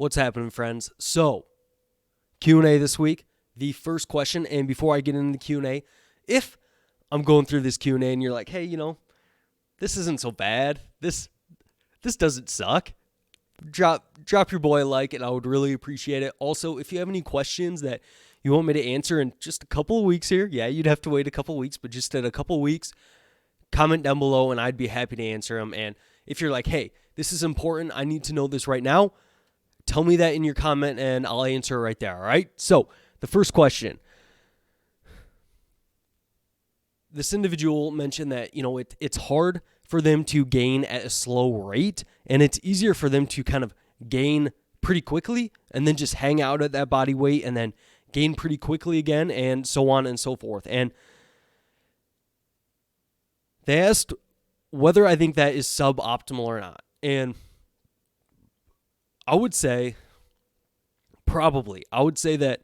What's happening, friends? So, Q&A this week. The first question, and before I get into the Q&A, if I'm going through this Q&A and you're like, hey, this isn't so bad. This doesn't suck. Drop your boy a like, and I would really appreciate it. Also, if you have any questions that you want me to answer in just a couple of weeks here, yeah, you'd have to wait a couple of weeks, but just in a couple of weeks, comment down below, and I'd be happy to answer them. And if you're like, hey, this is important, I need to know this right now, tell me that in your comment, and I'll answer it right there, all right? So, the first question. This individual mentioned that, it's hard for them to gain at a slow rate, and it's easier for them to kind of gain pretty quickly and then just hang out at that body weight and then gain pretty quickly again, and so on and so forth. And they asked whether I think that is suboptimal or not. And I would say probably. I would say that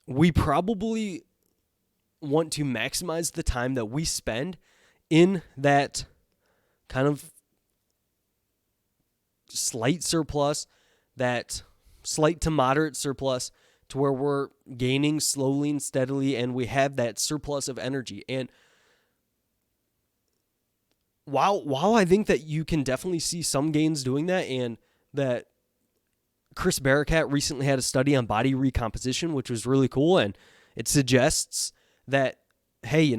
we probably want to maximize the time that we spend in that kind of slight surplus, that slight to moderate surplus, to where we're gaining slowly and steadily, and we have that surplus of energy. And while I think that you can definitely see some gains doing that, and that Chris Barakat recently had a study on body recomposition, which was really cool, and it suggests that, hey,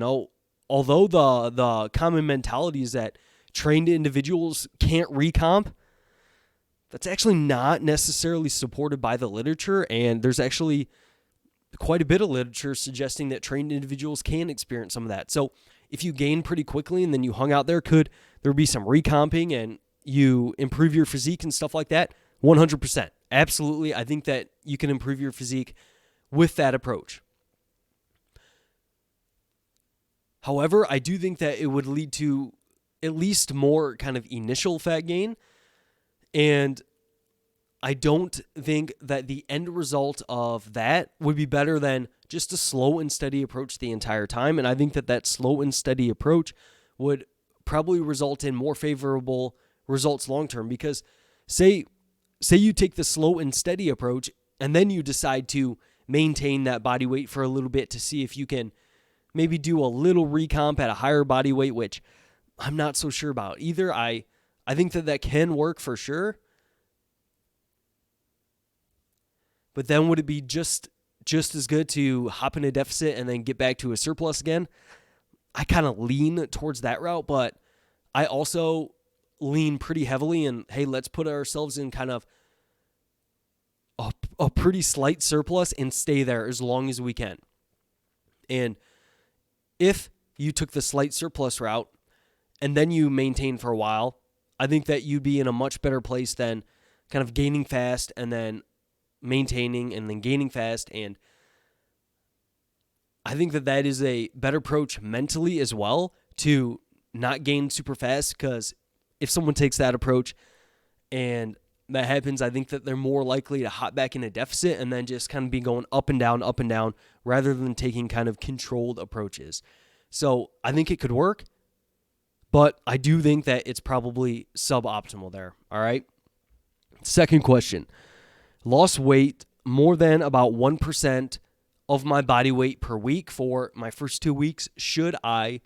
although the common mentality is that trained individuals can't recomp, that's actually not necessarily supported by the literature, and there's actually quite a bit of literature suggesting that trained individuals can experience some of that. So if you gain pretty quickly and then you hung out there, could there be some recomping and you improve your physique and stuff like that? 100%. Absolutely. I think that you can improve your physique with that approach. However, I do think that it would lead to at least more kind of initial fat gain, and I don't think that the end result of that would be better than just a slow and steady approach the entire time. And I think that that slow and steady approach would probably result in more favorable results long term, because say you take the slow and steady approach and then you decide to maintain that body weight for a little bit to see if you can maybe do a little recomp at a higher body weight, which I'm not so sure about either. I think that can work for sure. But then would it be just as good to hop in a deficit and then get back to a surplus again? I kind of lean towards that route, but I also lean pretty heavily in, hey, let's put ourselves in kind of a pretty slight surplus and stay there as long as we can. And if you took the slight surplus route and then you maintain for a while, I think that you'd be in a much better place than kind of gaining fast and then maintaining and then gaining fast. And I think that is a better approach mentally as well, to not gain super fast, because if someone takes that approach and that happens, I think that they're more likely to hop back in a deficit and then just kind of be going up and down, rather than taking kind of controlled approaches. So I think it could work, but I do think that it's probably suboptimal there. All right. Second question. Lost weight more than about 1% of my body weight per week for my first 2 weeks. Should I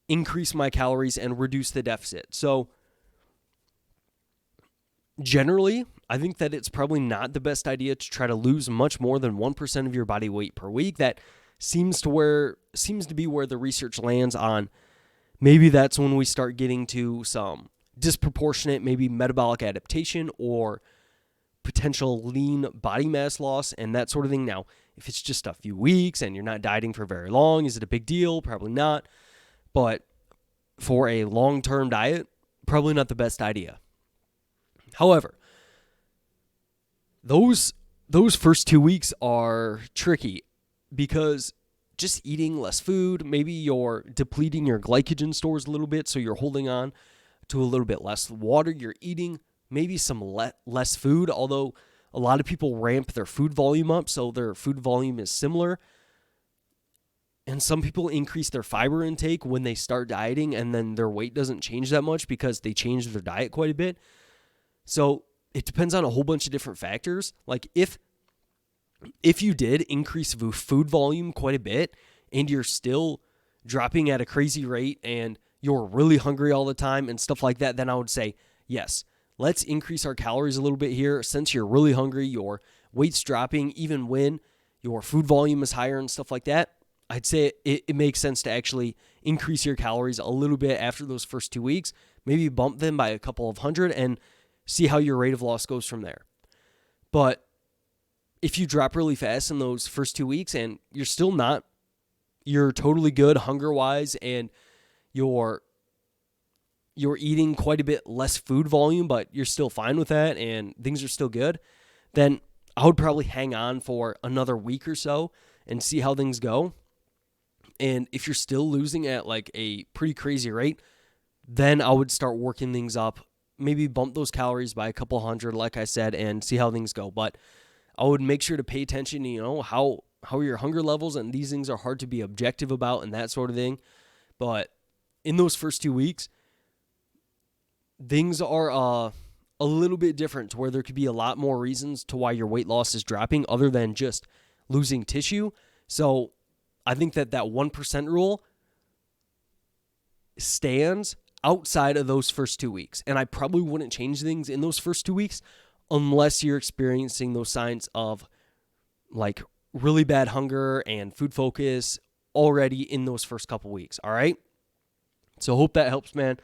increase my calories and reduce the deficit? So generally, I think that it's probably not the best idea to try to lose much more than 1% of your body weight per week. That seems to be where the research lands on. Maybe that's when we start getting to some disproportionate, maybe metabolic adaptation or potential lean body mass loss and that sort of thing. Now, if it's just a few weeks and you're not dieting for very long, is it a big deal? Probably not. But for a long-term diet, probably not the best idea. However, those first 2 weeks are tricky, because just eating less food, maybe you're depleting your glycogen stores a little bit, so you're holding on to a little bit less water. You're eating maybe some less food, although a lot of people ramp their food volume up, so their food volume is similar. And some people increase their fiber intake when they start dieting, and then their weight doesn't change that much because they change their diet quite a bit. So it depends on a whole bunch of different factors. Like if you did increase food volume quite a bit and you're still dropping at a crazy rate and you're really hungry all the time and stuff like that, then I would say, yes, let's increase our calories a little bit here. Since you're really hungry, your weight's dropping, even when your food volume is higher and stuff like that, I'd say it makes sense to actually increase your calories a little bit after those first 2 weeks, maybe bump them by a couple of hundred and see how your rate of loss goes from there. But if you drop really fast in those first 2 weeks and you're totally good hunger-wise and you're eating quite a bit less food volume, but you're still fine with that and things are still good, then I would probably hang on for another week or so and see how things go. And if you're still losing at like a pretty crazy rate, then I would start working things up, maybe bump those calories by a couple hundred, like I said, and see how things go. But I would make sure to pay attention to, how your hunger levels, and these things are hard to be objective about and that sort of thing. But in those first 2 weeks, things are a little bit different to where there could be a lot more reasons to why your weight loss is dropping other than just losing tissue. So I think that 1% rule stands outside of those first 2 weeks. And I probably wouldn't change things in those first 2 weeks unless you're experiencing those signs of like really bad hunger and food focus already in those first couple weeks. All right. So hope that helps, man.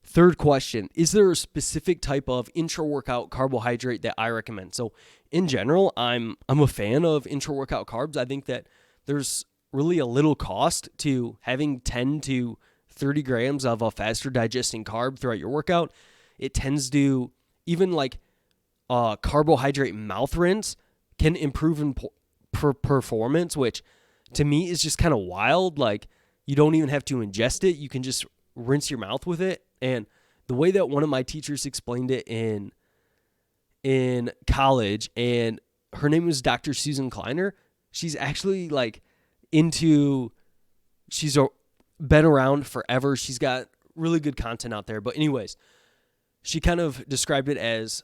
Third question, is there a specific type of intra-workout carbohydrate that I recommend? So in general, I'm a fan of intra-workout carbs. I think that there's really a little cost to having 10 to 30 grams of a faster digesting carb throughout your workout. It tends to, even like carbohydrate mouth rinse can improve in performance, which to me is just kind of wild. Like you don't even have to ingest it. You can just rinse your mouth with it. And the way that one of my teachers explained it in college, and her name was Dr. Susan Kleiner. She's actually like she's been around forever. She's got really good content out there. But anyways, she kind of described it as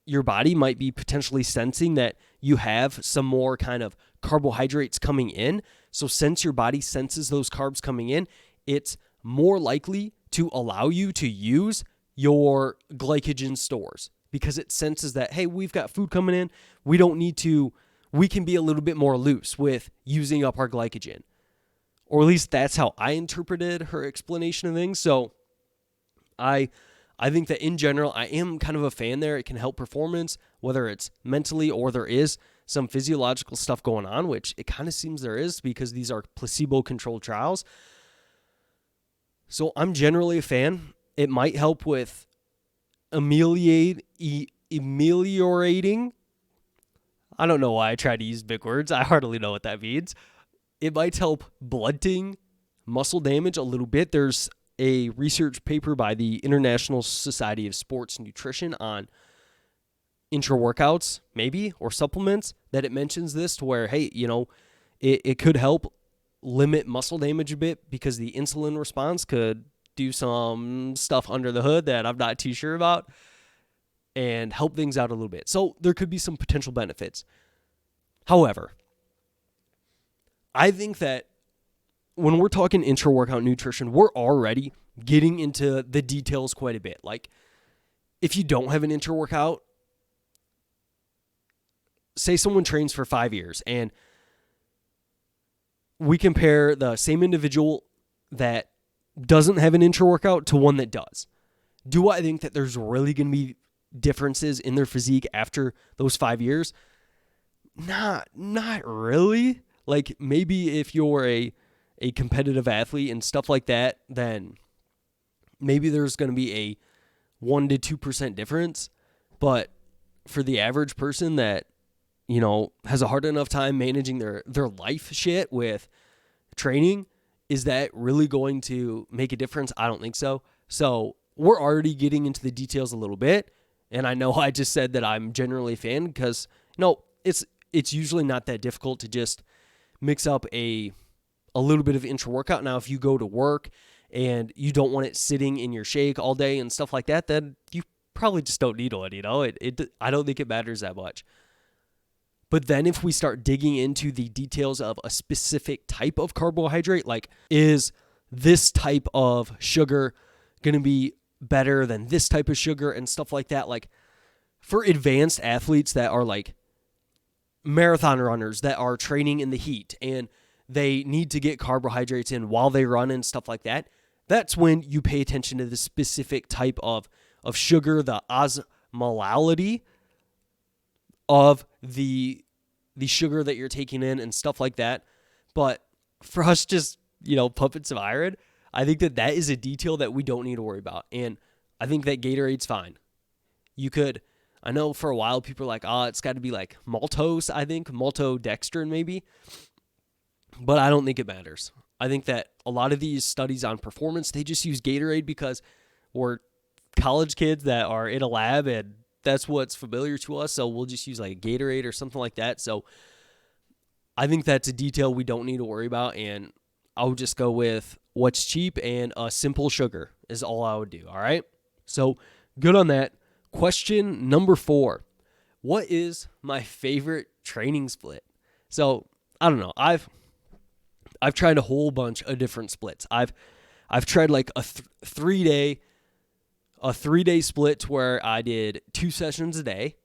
your body might be potentially sensing that you have some more kind of carbohydrates coming in. So since your body senses those carbs coming in, it's more likely to allow you to use your glycogen stores because it senses that, hey, we've got food coming in. We can be a little bit more loose with using up our glycogen. Or at least that's how I interpreted her explanation of things. So I think that in general, I am kind of a fan there. It can help performance, whether it's mentally or there is some physiological stuff going on, which it kind of seems there is because these are placebo-controlled trials. So I'm generally a fan. It might help with ameliorating. I don't know why I try to use big words. I hardly know what that means. It might help blunting muscle damage a little bit. There's a research paper by the International Society of Sports Nutrition on intra-workouts, maybe, or supplements, that it mentions this to where, hey, it could help limit muscle damage a bit because the insulin response could do some stuff under the hood that I'm not too sure about and help things out a little bit. So there could be some potential benefits. However, I think that when we're talking intra-workout nutrition, we're already getting into the details quite a bit. Like if you don't have an intra-workout, say someone trains for 5 years and we compare the same individual that doesn't have an intra-workout to one that does. Do I think that there's really going to be differences in their physique after those 5 years? Not really. Like maybe if you're a competitive athlete and stuff like that, then maybe there's going to be a 1 to 2% difference. But for the average person that has a hard enough time managing their life shit with training, is that really going to make a difference? I don't think so. So we're already getting into the details a little bit. And I know I just said that I'm generally a fan because, it's usually not that difficult to just mix up a little bit of intra-workout. Now, if you go to work and you don't want it sitting in your shake all day and stuff like that, then you probably just don't need one, I don't think it matters that much. But then if we start digging into the details of a specific type of carbohydrate, like is this type of sugar going to be better than this type of sugar and stuff like that, like for advanced athletes that are like marathon runners that are training in the heat and they need to get carbohydrates in while they run and stuff like that, that's when you pay attention to the specific type of sugar, the osmolality of the sugar that you're taking in and stuff like that. But for us just, pumping some iron, I think that is a detail that we don't need to worry about. And I think that Gatorade's fine. I know for a while people are like, it's got to be like maltose, I think, maltodextrin maybe. But I don't think it matters. I think that a lot of these studies on performance, they just use Gatorade because we're college kids that are in a lab and that's what's familiar to us. So we'll just use like Gatorade or something like that. So I think that's a detail we don't need to worry about. And I'll just go with what's cheap and a simple sugar is all I would do. All right. So good on that. Question number 4. What is my favorite training split? So I don't know. I've tried a whole bunch of different splits. I've tried like a 3-day split where I did 2 sessions a day,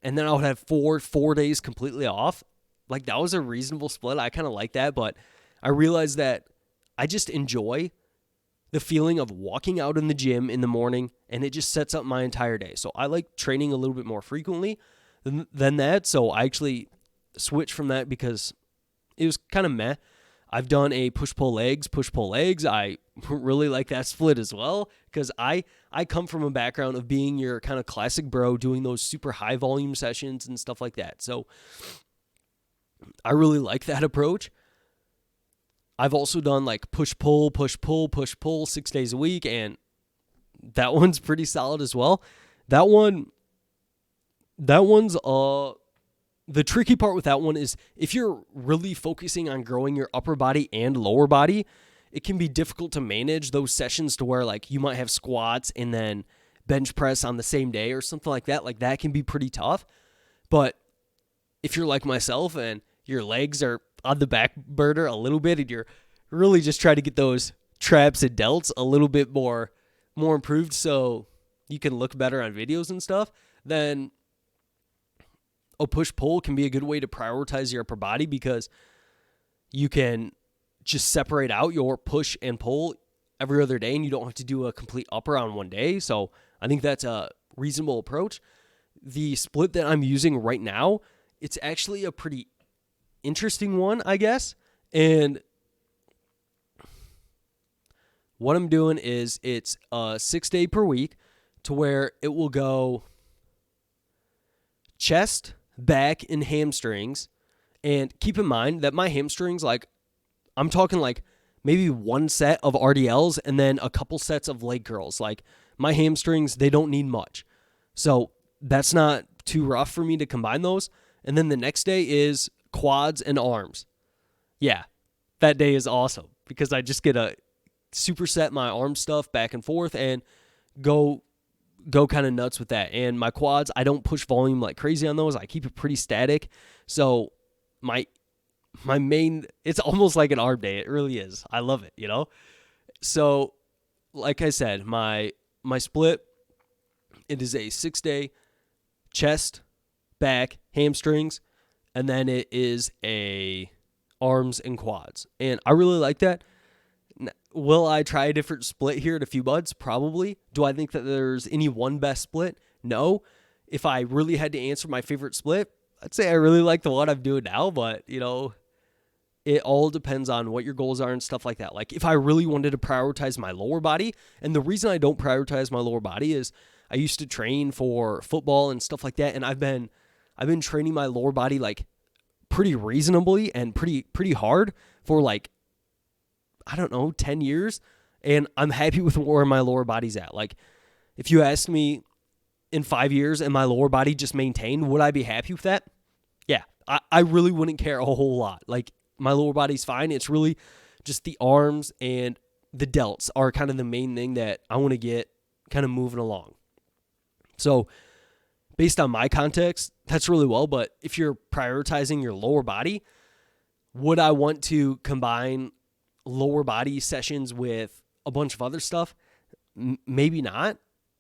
and then I would have 4 days completely off. Like that was a reasonable split. I kind of like that, but I realized that I just enjoy the feeling of walking out in the gym in the morning, and it just sets up my entire day. So I like training a little bit more frequently than that. So I actually switched from that because it was kind of meh. I've done a push-pull legs. I really like that split as well because I come from a background of being your kind of classic bro doing those super high volume sessions and stuff like that. So I really like that approach. I've also done like push-pull 6 days a week, and that one's pretty solid as well. That one's the tricky part with that one is if you're really focusing on growing your upper body and lower body, it can be difficult to manage those sessions to where like you might have squats and then bench press on the same day or something like that. Like that can be pretty tough. But if you're like myself and your legs are on the back burner a little bit and you're really just trying to get those traps and delts a little bit more improved so you can look better on videos and stuff, then a push-pull can be a good way to prioritize your upper body because you can just separate out your push and pull every other day and you don't have to do a complete upper on one day. So I think that's a reasonable approach. The split that I'm using right now, it's actually a pretty interesting one, I guess. And what I'm doing is it's a 6-day per week to where it will go chest, back, and hamstrings. And keep in mind that my hamstrings, like I'm talking like maybe 1 set of RDLs and then a couple sets of leg curls. Like my hamstrings, they don't need much. So that's not too rough for me to combine those. And then the next day is quads and arms. Yeah, that day is awesome because I just get to superset my arm stuff back and forth and go kind of nuts with that. And my quads, I don't push volume like crazy on those. I keep it pretty static. So my main, it's almost like an arm day. It really is. I love it, So like I said, my split, it is a 6-day chest, back, hamstrings, and then it is a arms and quads. And I really like that. Will I try a different split here in a few months? Probably. Do I think that there's any one best split? No. If I really had to answer my favorite split, I'd say I really like the one I'm doing now, but, it all depends on what your goals are and stuff like that. Like if I really wanted to prioritize my lower body, and the reason I don't prioritize my lower body is I used to train for football and stuff like that, and I've been training my lower body like pretty reasonably and pretty hard for like, I don't know, 10 years, and I'm happy with where my lower body's at. Like, if you asked me in 5 years and my lower body just maintained, would I be happy with that? Yeah, I really wouldn't care a whole lot. Like, my lower body's fine. It's really just the arms and the delts are kind of the main thing that I want to get kind of moving along. So based on my context, that's really well. But if you're prioritizing your lower body, would I want to combine lower body sessions with a bunch of other stuff? Maybe not.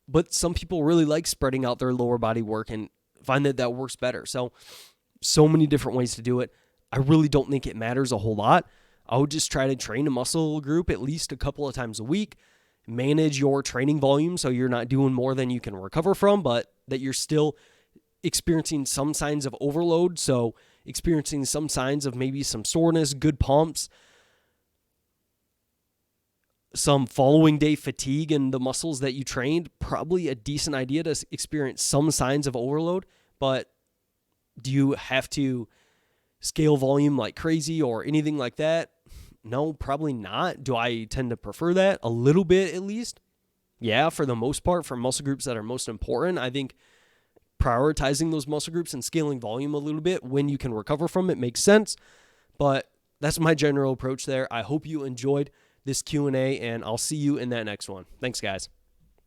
But some people really like spreading out their lower body work and find that works better. So many different ways to do it. I really don't think it matters a whole lot. I would just try to train a muscle group at least a couple of times a week. Manage your training volume so you're not doing more than you can recover from, but that you're still experiencing some signs of overload. So experiencing some signs of maybe some soreness, good pumps, some following day fatigue in the muscles that you trained, probably a decent idea to experience some signs of overload. But do you have to scale volume like crazy or anything like that? No, probably not. Do I tend to prefer that? A little bit at least. Yeah, for the most part, for muscle groups that are most important, I think prioritizing those muscle groups and scaling volume a little bit when you can recover from it makes sense. But that's my general approach there. I hope you enjoyed this Q&A, and I'll see you in that next one. Thanks, guys.